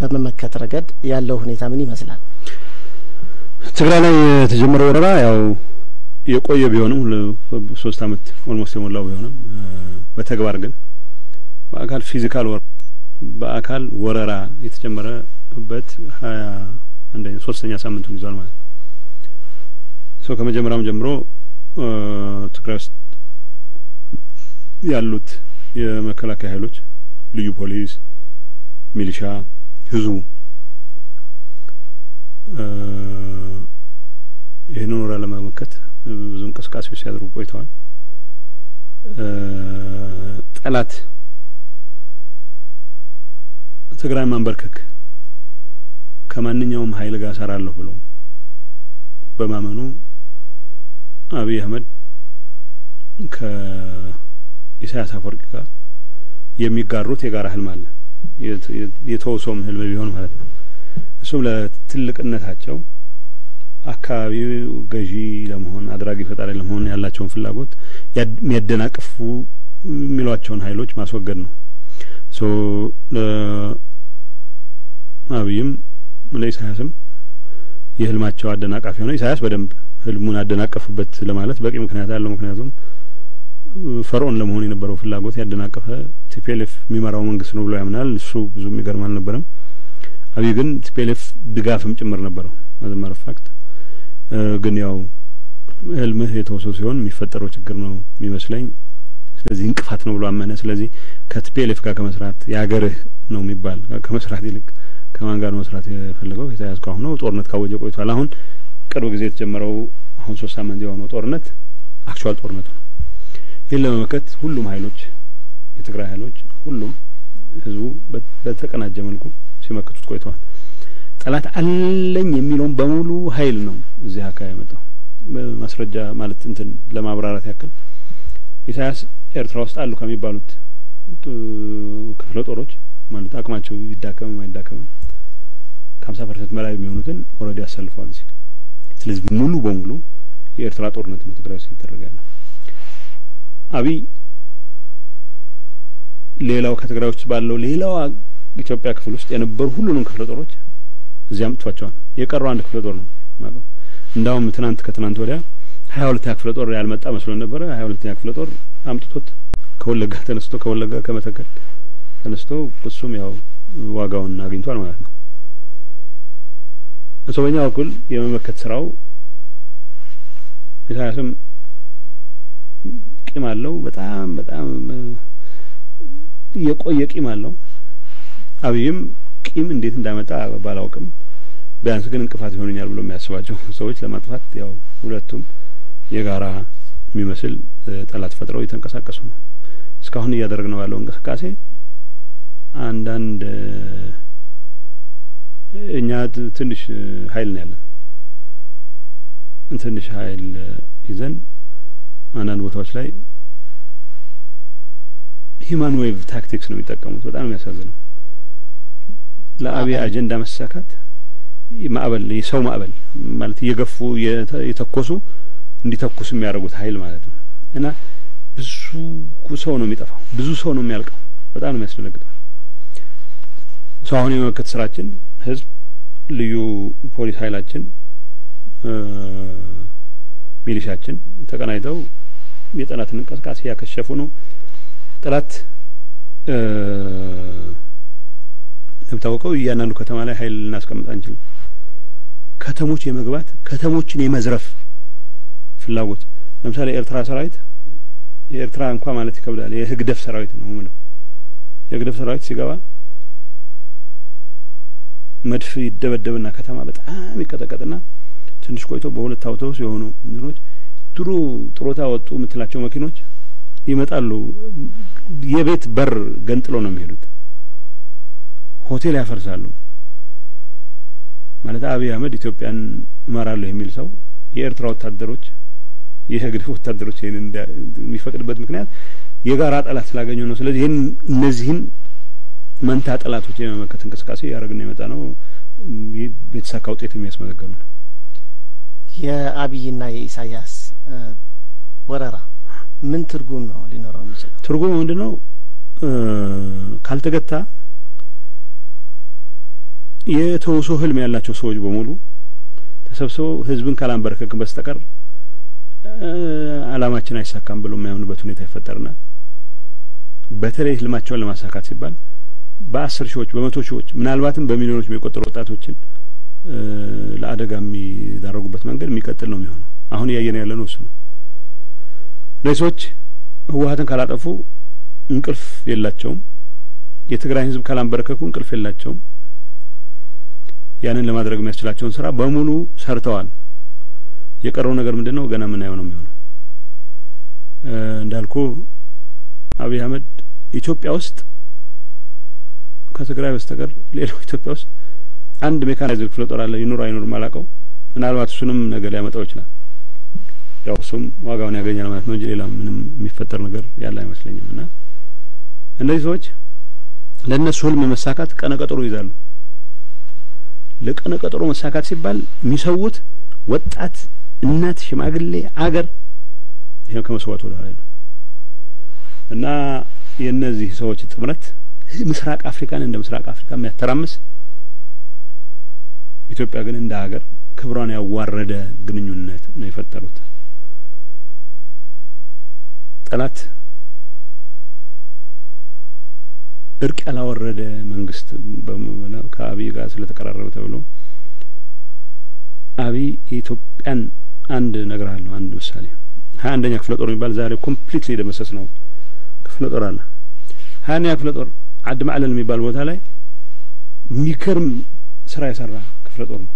በመመከት ረገድ ያለው ሁኔታ ምን ይመስላል? ትግራይ ላይ የተጀመረው ወረራ ያው የቆየ ቢሆንም 3 አመት ኦልሞስት የሞላው ቢሆንም በተግባር ግን በአካል ፊዚካል በአካል ወረራ የተጀመረበት 3ኛ ሳምንቱን ይዟል ማለት ነው። ከመጀመሪያው ጀምሮ ትግራይ ውስጥ ያሉት የመከላከያ ኃይሎች ልዩ ፖሊስ ሚሊሻ ህዝቡ ይሄንን ወረራ ለመመከት ብዙ እንቅስቃሴዎች ሲያደርጉ ቆይተዋል። ጠላት ትግራይ ማንበርከክ ከማንኛውም ኃይል ጋር ሰራለሁ ብሎ በማመኑ አብይ አህመድ ከኢሳያስ አፈወርቂ ጋር የሚጋሩት የጋራ ህልም አለ። የተወሰው ህልም ቢሆን ማለት ነው። እሱም ለትልቅነታቸው አካባቢው ገዢ ለመሆን አድራጊ ፈጣሪ ለመሆን ያላቸውን ፍላጎት የሚያደናቅፉ የሚሏቸውን ኃይሎች ማስወገድ ነው። አብይም ለኢሳያስም የህልማቸው አደናቃፊ ሆነ። ኢሳያስ በደንብ ህልሙን አደናቀፈበት ለማለት በቂ ምክንያት አለው። ምክንያቱም ፈርዖን ለመሆን የነበረው ፍላጎት ያደናቀፈ ቲፒኤልኤፍ የሚመራው መንግስት ነው ብሎ ያምናል። እሱ ብዙ የሚገርም አልነበረም። አብይ ግን ቲፒኤልኤፍ ድጋፍም ጭምር ነበረው። አዘማረ ፋክት ግን ያው ህልምህ የተወሰው ሲሆን የሚፈጠረው ችግር ነው የሚመስለኝ። ስለዚህ እንቅፋት ነው ብሎ አመነ። ስለዚህ ከቲፒኤልኤፍ ጋር ከመስራት ያገርህ ነው የሚባል ከመስራት ይልቅ ከማን ጋር መስራት የፈለገው ኢሳያስ ጋር ሆኖ ጦርነት ካወጀ ቆይቷል። አሁን ቅርብ ጊዜ የተጀመረው 3 ሳምንት የሆነው ጦርነት አክቹዋል ጦርነት ነው። ይሄን ለመመከት ሁሉም ኃይሎች የትግራይ ኃይሎች ሁሉም ህዝቡ በተቀናጀ መልኩ ሲመክቱት ቆይተዋል። ጠላት አለኝ የሚለው በሙሉ ኃይል ነው እዚህ አካባቢ ያመጣው። ማስረጃ ማለት እንትን ለማብራራት ያክል ኢሳያስ ኤርትራ ውስጥ አሉ ከሚባሉት ክፍለ ጦሮች ማለት አቅማቸው ይዳከም አይዳከም ከ50% በላይ የሚሆኑትን ኦሬዲ አሰልፈዋል እዚህ። ስለዚህ ሙሉ በሙሉ የኤርትራ ጦርነት ነው ትግራይ ውስጥ ይደረጋል። አብይ ሌላው ከትግራይ ውስጥ ባለው ሌላው ኢትዮጵያ ክፍል ውስጥ የነበሩ ሁሉንም ክፍለ ጦሮች እዚያም ተዋቸዋል። የቀረው አንድ ክፍለ ጦር ነው ማለት ነው። እንዳውም ከትናንት ወዲያ 22ኛ ክፍለ ጦር ያልመጣ መስሎ ነበር። 22ኛ ክፍለ ጦር አምጥቶት ከወለጋ ተነስቶ ከወለጋ ከመተከል ተነስቶ እሱም ያው ዋጋውን አግኝቷል ማለት ነው። በሶበኛ በኩል የመመከት ስራው ኢሳያስም ቂም አለው። በጣም የቆየ ቂም አለው። አብይም ቂም እንዴት እንዳመጣ ባላውቅም ቢያንስ ግን እንቅፋት ይሆንኛል ብሎ የሚያስባቸው ሰዎች ለማጥፋት ያው ሁለቱም የጋራ የሚመስል ጠላት ፈጥረው እየተንቀሳቀሱ ነው። እስካሁን እያደረግነው ያለው እንቅስቃሴ አንዳንድ እኛ ትንሽ ኃይል ነው ያለን። ትንሽ ኃይል ይዘን አንዳንድ ቦታዎች ላይ ሂማን ዌቭ ታክቲክስ ነው የሚጠቀሙት። በጣም የሚያሳዝነው ለአብይ አጀንዳ መሳካት ማዕበል የሰው ማዕበል ማለት እየገፉ የተኮሱ እንዲተኩስ የሚያደርጉት ኃይል ማለት ነው። እና ብዙ ሰው ነው የሚጠፋው፣ ብዙ ሰው ነው የሚያልቀው። በጣም ነው የሚያስደነግጠው። ሰው አሁን የመመከት ስራችን ህዝብ፣ ልዩ ፖሊስ ኃይላችን፣ ሚሊሻችን ተቀናይተው የጠላትን እንቅስቃሴ ያከሸፉ ነው። ጠላት እንደምታውቀው እያንዳንዱ ከተማ ላይ ኃይል ልናስቀምጥ አንችልም። ከተሞች የመግባት ከተሞችን የመዝረፍ ፍላጎት ለምሳሌ ኤርትራ ሰራዊት የኤርትራ እንኳን ማለት ይከብዳል። የህግደፍ ሰራዊት ነው ማለት የህግደፍ ሰራዊት ሲገባ መድፍ ይደበደብና ከተማ በጣም ይቀጠቀጥና ትንሽ ቆይቶ በሁለት አውቶቡስ የሆኑ እንትኖች ድሮ ጥሮታ ወጡ የምትላቸው መኪኖች ይመጣሉ። የቤት በር ገንጥሎ ነው የሚሄዱት። ሆቴል ያፈርሳሉ። ማለት አብይ አህመድ ኢትዮጵያን እመራለሁ የሚል ሰው የኤርትራ ወታደሮች የህግደፍ ወታደሮች ይሄን የሚፈቅድበት ምክንያት የጋራ ጠላት ስላገኙ ነው። ስለዚህ ይሄን እነዚህን መንታ ጠላቶች የመመከት እንቅስቃሴ ያደረግን የመጣ ነው። የተሳካ ውጤት የሚያስመዘግብ ነው። የአብይና የኢሳያስ ወረራ ምን ትርጉም ነው ሊኖረው የሚችለው? ትርጉሙ ምንድነው? ካልተገታ የተውሶ ህልም ያላቸው ሰዎች በሙሉ ተሰብስበው ህዝብን ካላንበረከክ በስተቀር አላማችን አይሳካም ብሎ የሚያምኑበት ሁኔታ ይፈጠርና በተለይ ህልማቸውን ለማሳካት ሲባል በ10 ሺዎች በመቶ ሺዎች ምናልባትም በሚሊዮኖች የሚቆጠሩ ወጣቶችን ለአደጋ የሚዳረጉበት መንገድ የሚቀጥል ነው የሚሆነው። አሁን ያየን ያለነው እሱ ነው። ለሰዎች ህወሃትን ካላጠፉ እንቅልፍ የላቸውም። የትግራይ ህዝብ ካላንበረከኩ እንቅልፍ የላቸውም። ያንን ለማድረግ የሚያስችላቸውን ስራ በሙሉ ሰርተዋል። የቀረው ነገር ምንድነው? ገና ምን አይሆንም የሚሆነው እንዳልኩ አብይ አህመድ ኢትዮጵያ ውስጥ ከትግራይ በስተቀር ሌላው ኢትዮጵያ ውስጥ አንድ ሜካናይዝድ ክፍለ ጦር አለ። ይኑር አይኑር ማላቀው ምናልባት እሱንም ነገር ሊያመጣው ይችላል። ያው እሱም ዋጋውን ያገኛል ማለት ነው እንጂ ሌላ ምንም የሚፈጠር ነገር ያለ አይመስለኝም። እና እነዚህ ሰዎች ለነሱ ህልም መሳካት ቀነቀጠሮ ይዛሉ። ለቀነቀጠሮ መሳካት ሲባል የሚሰውት ወጣት፣ እናት፣ ሽማግሌ፣ አገር ይሄ ከመስዋዕት ወደ ኋላ ነው። እና የነዚህ ሰዎች ጥምረት ምስራቅ አፍሪካን እንደ ምስራቅ አፍሪካ የሚያተራምስ ኢትዮጵያ ግን እንደ ሀገር ክብሯን ያዋረደ ግንኙነት ነው የፈጠሩት። ጠላት እርቅ ያላወረደ መንግስት ከአብይ ጋር ስለተቀራረበ ተብሎ አብይ ኢትዮጵያን አንድ ነገር አለው። አንድ ምሳሌ 21ኛ ክፍለ ጦር የሚባል ዛሬ ኮምፕሊትሊ ደመሰስ ነው ክፍለ ጦር አለ። 20ኛ ክፍለ ጦር አድ ማዕለል የሚባል ቦታ ላይ የሚገርም ስራ የሰራ ክፍለ ጦር ነው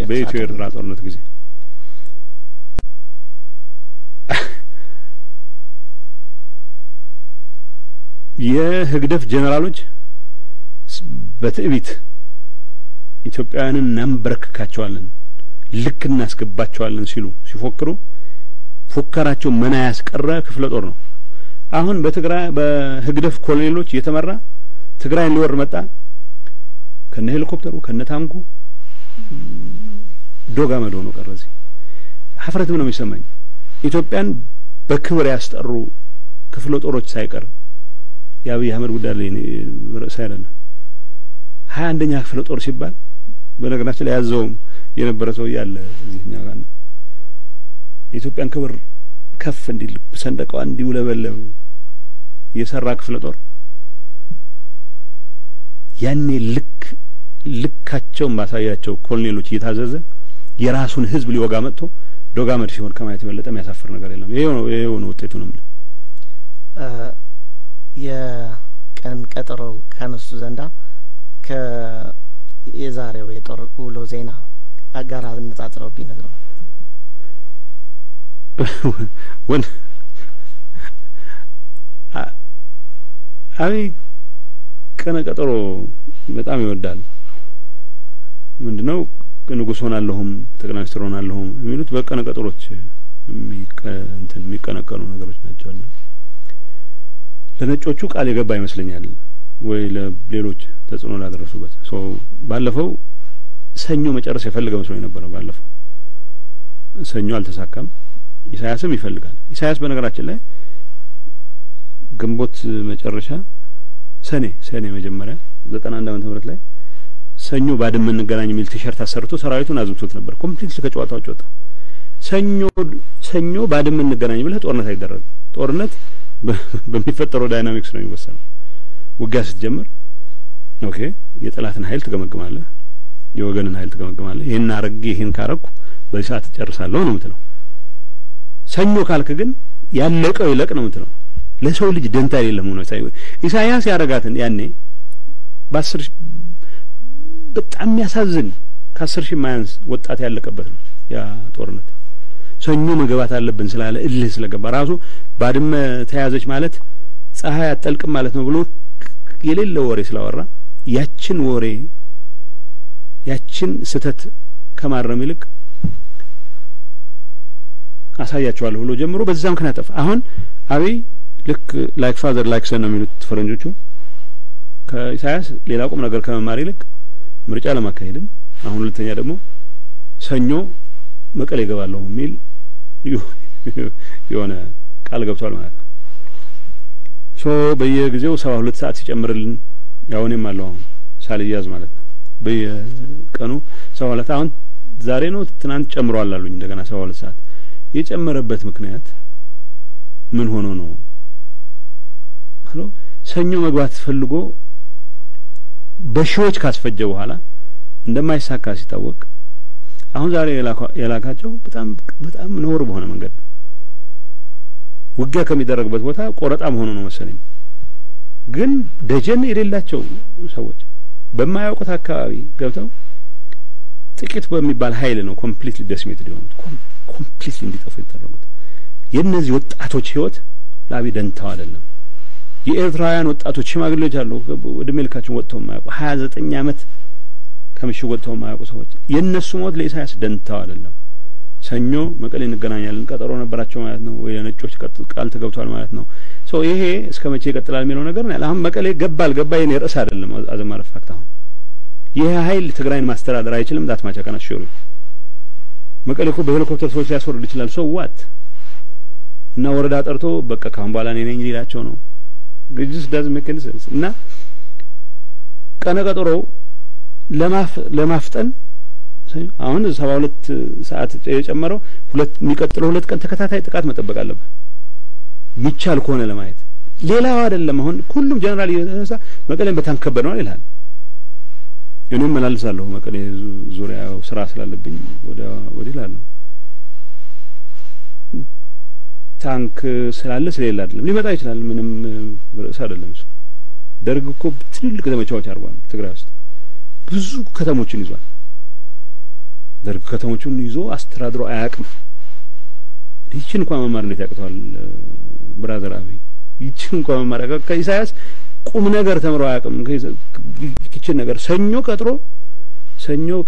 በኢትዮ ኤርትራ ጦርነት ጊዜ። የህግደፍ ጀነራሎች በትዕቢት ኢትዮጵያውያንን እናንበረክካቸዋለን ልክ እናስገባቸዋለን ሲሉ ሲፎክሩ ፎከራቸው መና ያስቀረ ክፍለ ጦር ነው። አሁን በትግራይ በህግደፍ ኮሎኔሎች የተመራ ትግራይን ሊወር መጣ። ከነ ሄሊኮፕተሩ ከነ ታንኩ ዶጋመዶ ነው ቀረዚ። ሀፍረትም ነው የሚሰማኝ። ኢትዮጵያን በክብር ያስጠሩ ክፍለ ጦሮች ሳይቀር የአብይ አህመድ ጉዳይ ላይ ርዕስ አይደለም። 21ኛ ክፍለ ጦር ሲባል በነገራችን ላይ ያዘው የነበረ ሰው ያለ እዚህኛ ጋር ነው። የኢትዮጵያን ክብር ከፍ እንዲል ሰንደቀው እንዲውለበለብ የሰራ ክፍለ ጦር ያኔ ልካቸው ማሳያቸው ኮሎኔሎች እየታዘዘ የራሱን ህዝብ ሊወጋ መጥቶ ዶጋመድ ሲሆን ከማየት የበለጠ የሚያሳፍር ነገር የለም። ይሄው ነው ውጤቱ ነው። የቀን ቀጠሮው ከነሱ ዘንዳ ከየዛሬው የጦር ውሎ ዜና አጋራ እንጻጽረው ቢነግረው አብይ ቀነ ቀጠሮ በጣም ይወዳል። ምንድነው ንጉስ ሆናለሁም ጠቅላይ ሚኒስትር ሆናለሁም የሚሉት በቀነ ቀጠሮች የሚቀነቀኑ ነገሮች ናቸው። ለነጮቹ ቃል የገባ ይመስለኛል ወይ ለሌሎች ተጽዕኖ ላደረሱበት ባለፈው ሰኞ መጨረስ የፈልገው መስሎኝ ነበር። ባለፈው ሰኞ አልተሳካም። ኢሳያስም ይፈልጋል። ኢሳያስ በነገራችን ላይ ግንቦት መጨረሻ ሰኔ መጀመሪያ 91 ዓመተ ምህረት ላይ ሰኞ ባድመ እንገናኝ የሚል ቲሸርት አሰርቶ ሰራዊቱን አዝብቶት ነበር። ኮምፕሊትሊ ከጨዋታው ወጣ። ሰኞ ባድመ እንገናኝ ብለህ ጦርነት አይደረግ። ጦርነት በሚፈጠረው ዳይናሚክስ ነው የሚወሰነው። ውጊያ ስትጀምር ኦኬ የጠላትን ኃይል ትገመግማለህ፣ የወገንን ኃይል ትገመግማለህ። ይሄን አረግ ይሄን ካረኩ በዚህ ሰዓት ጨርሳለሁ ነው የምትለው። ሰኞ ካልክ ግን ያለቀው ይለቅ ነው የምትለው። ለሰው ልጅ ደንታ የለም ነው ኢሳያስ ያረጋትን ያኔ በ10 በጣም ያሳዝን ከ10 ሺህ ማያንስ ወጣት ያለቀበት ነው ያ ጦርነት። ሰኞ መግባት አለብን ስላለ እልህ ስለገባ ራሱ ባድመ ተያዘች ማለት ፀሐይ አጠልቅም ማለት ነው ብሎ የሌለ ወሬ ስላወራ ያችን ስተት ከማረም ይልቅ አሳያቸዋለሁ ብሎ ጀምሮ በዛም ከናጠፍ አሁን አብይ ልክ ላይክ ፋዘር ላይክ ሰን ነው የሚሉት ፈረንጆቹ። ከኢሳያስ ሌላ ቁም ነገር ከመማር ይልቅ ምርጫ ለማካሄድ አሁን ሁለተኛ ደግሞ ሰኞ መቀሌ ይገባለሁ የሚል የሆነ ቃል ገብቷል ማለት ነው። በየጊዜው 72 ሰዓት ሲጨምርልን ያውንም አለው ሳልያዝ ማለት ነው በየቀኑ 72 አሁን ዛሬ ነው ትናንት ጨምሯል አሉኝ እንደገና 72 ሰዓት የጨመረበት ምክንያት ምን ሆኖ ነው አሎ ሰኞ መግባት ፈልጎ በሺዎች ካስፈጀ በኋላ እንደማይሳካ ሲታወቅ አሁን ዛሬ የላካቸው በጣም ነውር በሆነ መንገድ ነው ውጊያ ከሚደረግበት ቦታ ቆረጣ መሆኑ ነው መሰለኝ ግን ደጀን የሌላቸው ሰዎች በማያውቁት አካባቢ ገብተው ጥቂት በሚባል ኃይል ነው ኮምፕሊትሊ ዴሲሜትድ የሆኑት ኮምፕሊትሊ እንዲጠፉ የተደረጉት የነዚህ ወጣቶች ህይወት ላቢ ደንታው አይደለም የኤርትራውያን ወጣቶች ሽማግሌዎች አሉ ወደ መልካቸው ወጥተው ማያውቁ 29 አመት ከምሽግ ወጥተው ማያውቁ ሰዎች የነሱ ሞት ለኢሳያስ ደንታው አይደለም ሰኞ መቀሌ እንገናኛለን ቀጠሮ ነበራቸው ማለት ነው ወይ ነጮች ቃል ተገብቷል ማለት ነው ሶ ይሄ እስከመቼ ይቀጥላል የሚለው ነገር ነው አሁን መቀሌ ገባ የኔ ርዕስ አይደለም አዘማረ ፋክት አሁን ይሄ ኃይል ትግራይን ማስተዳደር አይችልም ዳት ማቻካና ሹሩ መቀሌ እኮ በሄሊኮፕተር ሰዎች ሊያስወርድ ይችላል ሶ ዋት እና ወረዳ ጠርቶ በቃ ካሁን በኋላ እኔ ነኝ ሊላቸው ነው ግጅስ ዳዝ ሜክ ሴንስ እና ቀነቀጠሮው ለማፍጠን አሁን 72 ሰዓት የጨመረው የሚቀጥለው 2 ቀን ተከታታይ ጥቃት መጠበቅ አለበት ሚቻል ከሆነ ለማየት ሌላው አይደለም አሁን ሁሉም ጀነራል ይነሳ መቀሌን በታንክ ከበደው ይላል እኔም መላልሳለሁ መቀሌ ዙሪያው ስራ ስላለብኝ ወደ ይላልው ታንክ ስላለ ስለሌላ አይደለም ሊመጣ ይችላል ምንም ርዕስ አይደለም እሱ ደርግ እኮ ትልልቅ ዘመቻዎች አርጓል ትግራይ ውስጥ ብዙ ከተሞችን ይዟል ደርግ ከተሞችን ይዞ አስተዳድሮ አያቅም ይችን እንኳን መማር እንዴት ያቅተዋል ብራዘር አብይ ይችን እንኳን መማር ከኢሳያስ ቁም ነገር ተምሮ አያቅም ይችን ነገር ሰኞ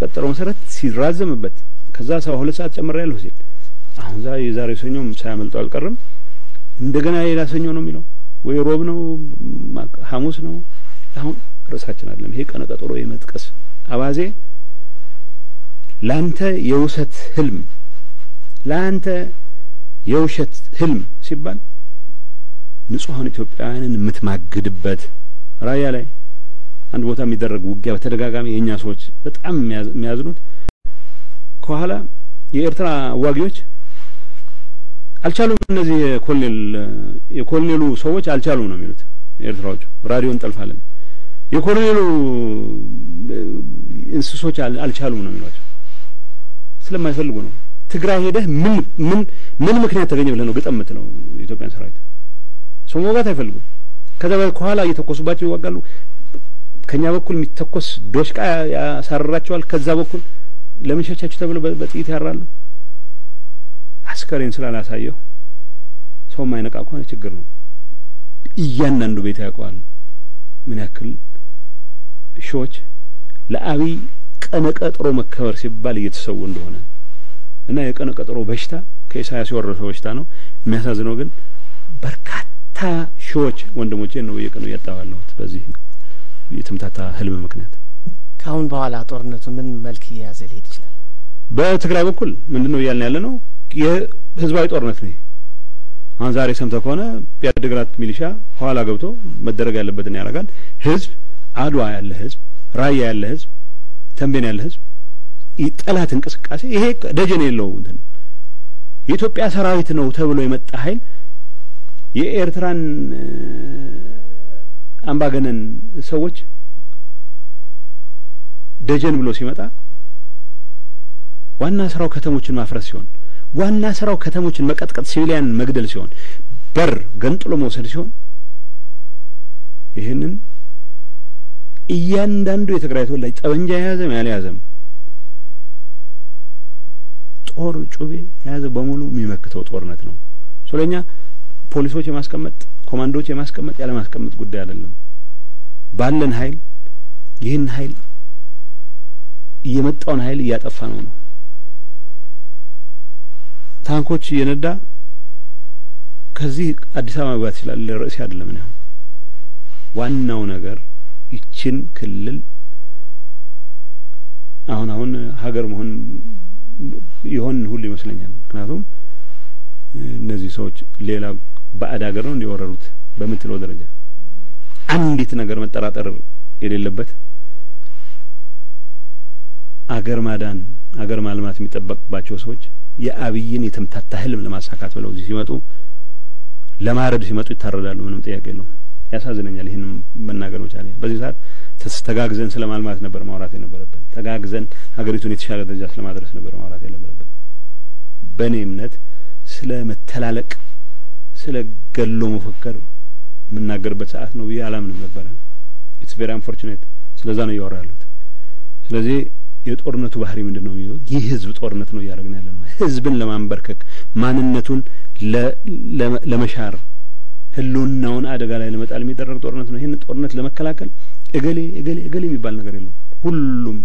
ቀጠሮ መሰረት ሲራዘምበት ከዛ 72 ሰዓት ጨምራ ያለው ሲል አሁን ዛሬ ሰኞም ሳያመልጡ አልቀርም እንደገና ሌላ ሰኞ ነው የሚለው ወይ ሮብ ነው ሐሙስ ነው አሁን ርዕሳችን አይደለም ይሄ ቀነቀጠሮ የመጥቀስ አባዜ ላንተ የውሸት ህልም ሲባል ንጹሃን ኢትዮጵያውያንን የምትማግድበት ራያ ላይ አንድ ቦታ የሚደረግ ውጊያ በተደጋጋሚ የኛ ሰዎች በጣም የሚያዝኑት ከኋላ የኤርትራ ዋጊዎች አልቻሉም እነዚህ የኮሎኔሉ ሰዎች አልቻሉም ነው የሚሉት ኤርትራዎቹ ራዲዮን ጠልፋለን የኮሎኔሉ እንስሶች አልቻሉም ነው የሚሏቸው ስለማይፈልጉ ነው ትግራይ ሄደህ ምን ምክንያት ተገኘ ብለህ ነው ግጠምት ነው ኢትዮጵያን ሰራዊት ሶሞጋት አይፈልጉም ከዛ በኋላ እየተኮሱባቸው ይዋጋሉ ከኛ በኩል የሚተኮስ ዶሽቃ ያሳረራቸዋል ከዛ በኩል ለምን ሸቻችሁ ተብሎ በጥይት ያራሉ አስከሬን ስላላሳየው ሰው ማይነቃ እንኳን ችግር ነው እያንዳንዱ ቤት ያውቀዋል ምን ያክል ሾች ለአብይ ቀነቀጥሮ መከበር ሲባል እየተሰው እንደሆነ እና የቀነቀጥሮ በሽታ ከኢሳያስ የወረሰው በሽታ ነው የሚያሳዝነው ግን በርካታ ሾች ወንድሞቼ ነው የቀኑ ያጣዋለው በዚህ የተምታታ ህልም ምክንያት ካሁን በኋላ ጦርነቱ ምን መልክ ያዘ ሊሄድ ይችላል በትግራይ በኩል ምንድነው ያልን ያለ ነው የህዝባዊ ጦርነት ነው አሁን ዛሬ ሰምተህ ከሆነ ያደግራት ሚሊሻ ኋላ ገብቶ መደረግ ያለበትን ያረጋል ህዝብ አድዋ ያለ ህዝብ ራያ ያለ ህዝብ ተንቤን ያለ ህዝብ ይጠላት እንቅስቃሴ ይሄ ደጀን የለው እንትን የኢትዮጵያ ሰራዊት ነው ተብሎ የመጣ ኃይል የኤርትራን አምባገነን ሰዎች ደጀን ብሎ ሲመጣ ዋና ስራው ከተሞችን ማፍረስ ሲሆን ዋና ስራው ከተሞችን መቀጥቀጥ ሲቪሊያን መግደል ሲሆን በር ገንጥሎ መውሰድ ሲሆን ይሄንን እያንዳንዱ የትግራይ ተወላጅ ጠበንጃ ያዘም ያለያዘም ጦር ጩቤ ያዘ በሙሉ የሚመክተው ጦርነት ነው ስለኛ ፖሊሶች የማስቀመጥ ኮማንዶዎች የማስቀመጥ ያለ ማስቀመጥ ጉዳይ አይደለም ባለን ኃይል ይህን ኃይል እየመጣውን ኃይል እያጠፋ ነው ታንኮች የነዳ ከዚህ አዲስ አበባ መግባት ይችላል ርዕስ አይደለም ነው ዋናው ነገር ይችን ክልል አሁን ሀገር መሆን ይሆን ሁሉ ይመስለኛል ምክንያቱም እነዚህ ሰዎች ሌላ ባዕድ ሀገር ነው እንዲወረሩት በመትለው ደረጃ አንዲት ነገር መጠራጠር የሌለበት አገር ማዳን አገር ማልማት የሚጠበቅባቸው ሰዎች የአብይን የተምታታ ህልም ለማሳካት ብለው እዚህ ሲመጡ ለማረድ ሲመጡ ይታረዳሉ ምንም ጥያቄ የለውም ያሳዝነኛል ይሄንን መናገር መቻል በዚህ ሰዓት ተስተጋግዘን ስለማልማት ነበር ማውራት የነበረብን ተጋግዘን ሀገሪቱን የተሻለ ደረጃ ስለማድረስ ነበር ማውራት የነበረብን በኔ እምነት ስለ መተላለቅ ስለ ገሎ መፈከር ምናገርበት ሰዓት ነው ያላምንም ነበር it's very unfortunate ስለዛ ነው ያወራሉት ስለዚህ የጦርነቱ ባህሪ ምንድነው የሚለው ይህ ህዝብ ጦርነት ነው ያደረግን ያለነው ህዝብን ለማንበርከክ ማንነቱን ለመሻር ህልውናውን አደጋ ላይ ለመጣል የሚደረግ ጦርነት ነው ይሄን ጦርነት ለመከላከል እገሌ የሚባል ነገር የለም ሁሉም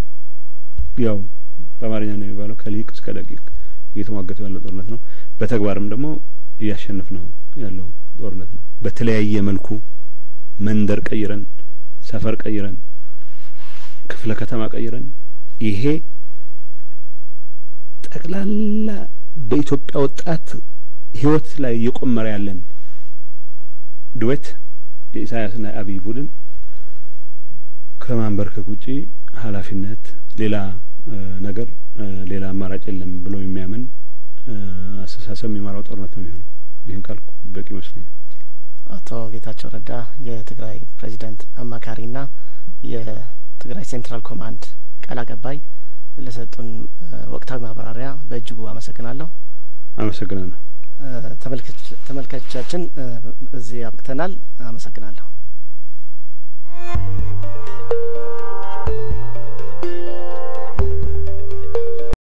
ያው በአማርኛ ነው የሚባለው ከሊቅ እስከ ደቂቅ እየተሟገቱ ያለው ጦርነት ነው በተግባርም ደግሞ እያሸነፍ ነው ያለው ጦርነት ነው በተለያየ መልኩ መንደር ቀይረን ሰፈር ቀይረን ክፍለ ከተማ ቀይረን ይሄ ጠቅላላ በኢትዮጵያ ወጣት ህይወት ላይ የቆመረ ያለን ዱዌት ኢሳያስና አብይ ቡድን ከማንበርከክ ውጪ ኃላፊነት ሌላ ነገር ሌላ አማራጭ የለም ብሎ የሚያምን አስተሳሰብ የሚመራው ጦርነት ነው የሚሆነው ይሄን ካልኩ በቂ ይመስለኛል አቶ ጌታቸው ረዳ የትግራይ ፕሬዚዳንት አማካሪና የትግራይ ሴንትራል ኮማንድ ቃል አቀባይ ለሰጡን ወቅታዊ ማብራሪያ በእጅጉ አመሰግናለሁ ተመልካቾቻችን እዚህ አብቅተናል አመሰግናለሁ